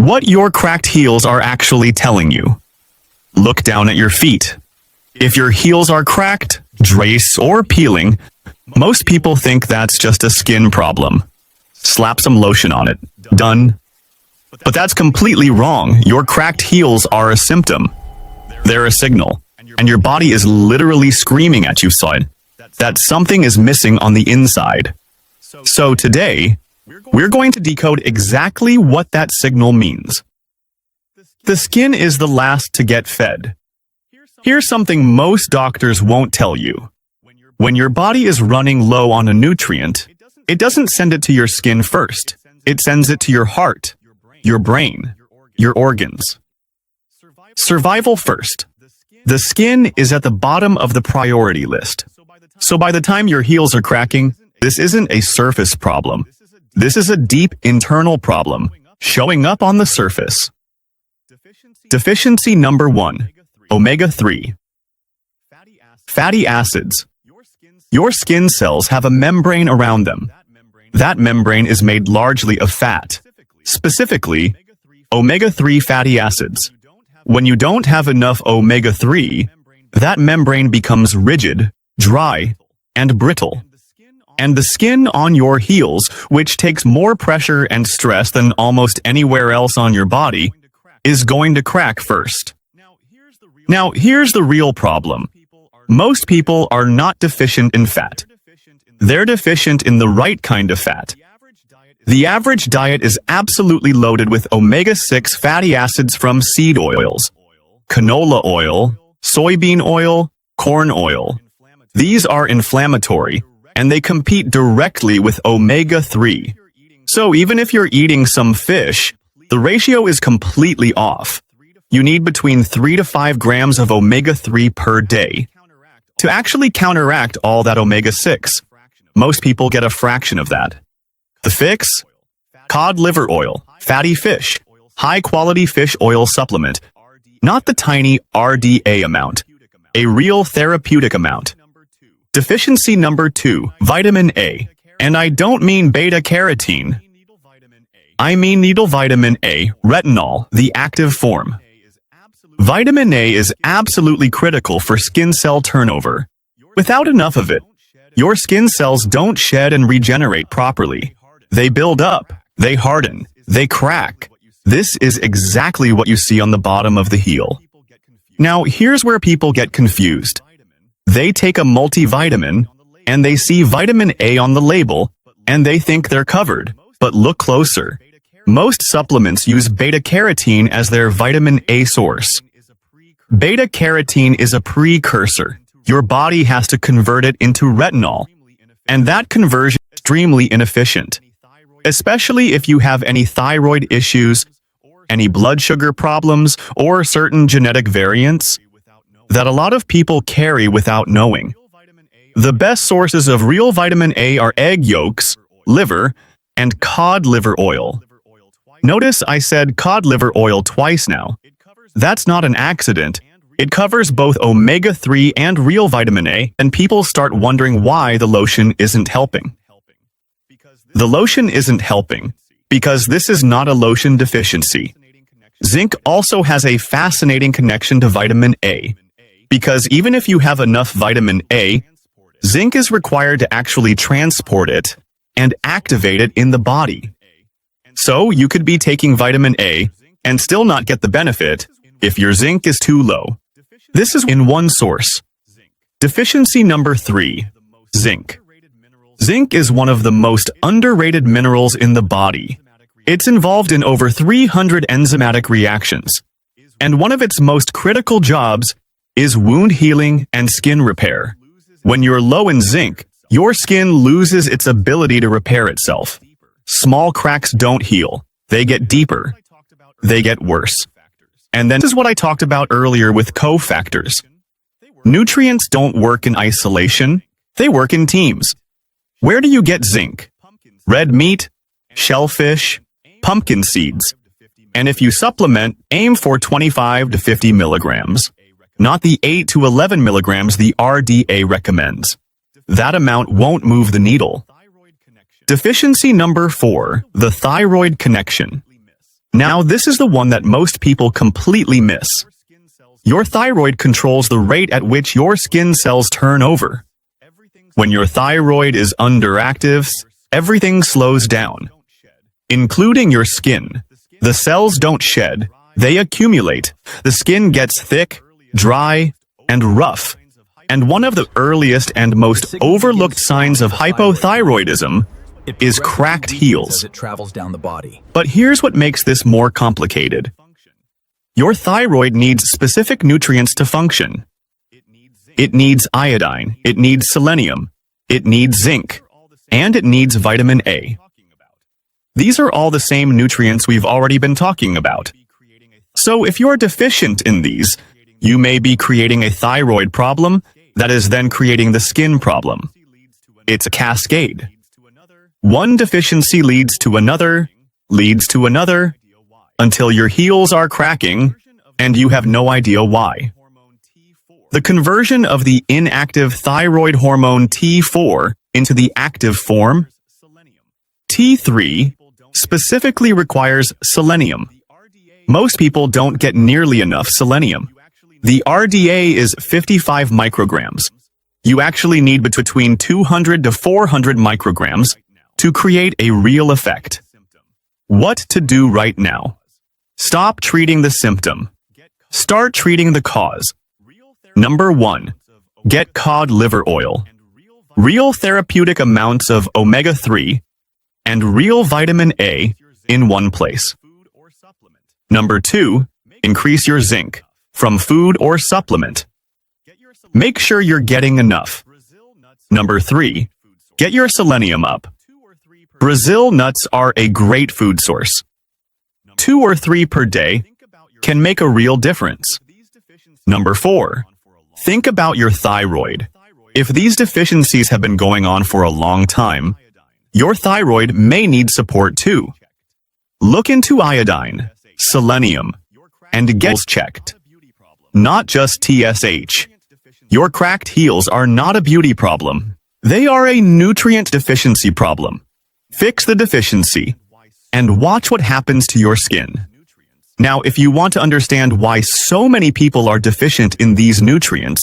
what your cracked heels are actually telling you. Look down at your feet. If your heels are cracked, trace, or peeling, most people think that's just a skin problem. Slap some lotion on it. Done. But that's completely wrong. Your cracked heels are a symptom. They're a signal. And your body is literally screaming at you, son, that something is missing on the inside. So today, we're going to decode exactly what that signal means. The skin is the last to get fed. Here's something most doctors won't tell you. When your body is running low on a nutrient, it doesn't send it to your skin first. It sends it to your heart, your brain, your organs. Survival first. The skin is at the bottom of the priority list. So by the time your heels are cracking, this isn't a surface problem. This is a deep internal problem, showing up on the surface. Deficiency number 1, omega-3. Fatty acids. Your skin cells have a membrane around them. That membrane is made largely of fat, specifically omega-3 fatty acids. When you don't have enough omega-3, that membrane becomes rigid, dry, and brittle. And the skin on your heels, which takes more pressure and stress than almost anywhere else on your body, is going to crack first. Now, here's the real problem. Most people are not deficient in fat. They're deficient in the right kind of fat. The average diet is absolutely loaded with omega-6 fatty acids from seed oils, canola oil, soybean oil, corn oil. These are inflammatory, and they compete directly with omega-3. So even if you're eating some fish, the ratio is completely off. You need between 3 to 5 grams of omega-3 per day to actually counteract all that omega-6. Most people get a fraction of that. The fix? Cod liver oil, fatty fish, high-quality fish oil supplement. Not the tiny RDA amount, a real therapeutic amount. Deficiency number 2, vitamin A. And I don't mean beta-carotene. I mean needle vitamin A, retinol, the active form. Vitamin A is absolutely critical for skin cell turnover. Without enough of it, your skin cells don't shed and regenerate properly. They build up, they harden, they crack. This is exactly what you see on the bottom of the heel. Now, here's where people get confused. They take a multivitamin, and they see vitamin A on the label, and they think they're covered. But look closer. Most supplements use beta-carotene as their vitamin A source. Beta-carotene is a precursor. Your body has to convert it into retinol. And that conversion is extremely inefficient. Especially if you have any thyroid issues, any blood sugar problems, or certain genetic variants that a lot of people carry without knowing. The best sources of real vitamin A are egg yolks, liver, and cod liver oil. Notice I said cod liver oil twice now. That's not an accident. It covers both omega-3 and real vitamin A, and people start wondering why the lotion isn't helping. The lotion isn't helping because this is not a lotion deficiency. Zinc also has a fascinating connection to vitamin A, because even if you have enough vitamin A, zinc is required to actually transport it and activate it in the body. So you could be taking vitamin A and still not get the benefit if your zinc is too low. This is in one source. Deficiency number 3, zinc. Zinc is one of the most underrated minerals in the body. It's involved in over 300 enzymatic reactions, and one of its most critical jobs is wound healing and skin repair. When you're low in zinc, your skin loses its ability to repair itself. Small cracks don't heal. They get deeper. They get worse. And then this is what I talked about earlier with cofactors. Nutrients don't work in isolation. They work in teams. Where do you get zinc? Red meat, shellfish, pumpkin seeds. And if you supplement, aim for 25 to 50 milligrams. Not the 8 to 11 milligrams the RDA recommends. That amount won't move the needle. Deficiency number 4, the thyroid connection. Now this is the one that most people completely miss. Your thyroid controls the rate at which your skin cells turn over. When your thyroid is underactive, everything slows down, including your skin. The cells don't shed, they accumulate. The skin gets thick, dry, and rough. And one of the earliest and most overlooked signs of hypothyroidism is cracked heels. It travels down the body. But here's what makes this more complicated. Your thyroid needs specific nutrients to function. It needs iodine, it needs selenium, it needs zinc, and it needs vitamin A. These are all the same nutrients we've already been talking about. So if you're deficient in these, you may be creating a thyroid problem that is then creating the skin problem. It's a cascade. One deficiency leads to another, until your heels are cracking and you have no idea why. The conversion of the inactive thyroid hormone T4 into the active form, T3, specifically requires selenium. Most people don't get nearly enough selenium. The RDA is 55 micrograms. You actually need between 200 to 400 micrograms to create a real effect. What to do right now? Stop treating the symptom. Start treating the cause. Number 1. Get cod liver oil. Real therapeutic amounts of omega-3 and real vitamin A in one place. Number 2. Increase your zinc from food or supplement. Make sure you're getting enough. Number 3. Get your selenium up. Brazil nuts are a great food source. 2 or 3 per day can make a real difference. Number 4. Think about your thyroid. If these deficiencies have been going on for a long time, your thyroid may need support too. Look into iodine, selenium, and get checked. Not just TSH. Your cracked heels are not a beauty problem. They are a nutrient deficiency problem. Fix the deficiency, and watch what happens to your skin. Now, if you want to understand why so many people are deficient in these nutrients,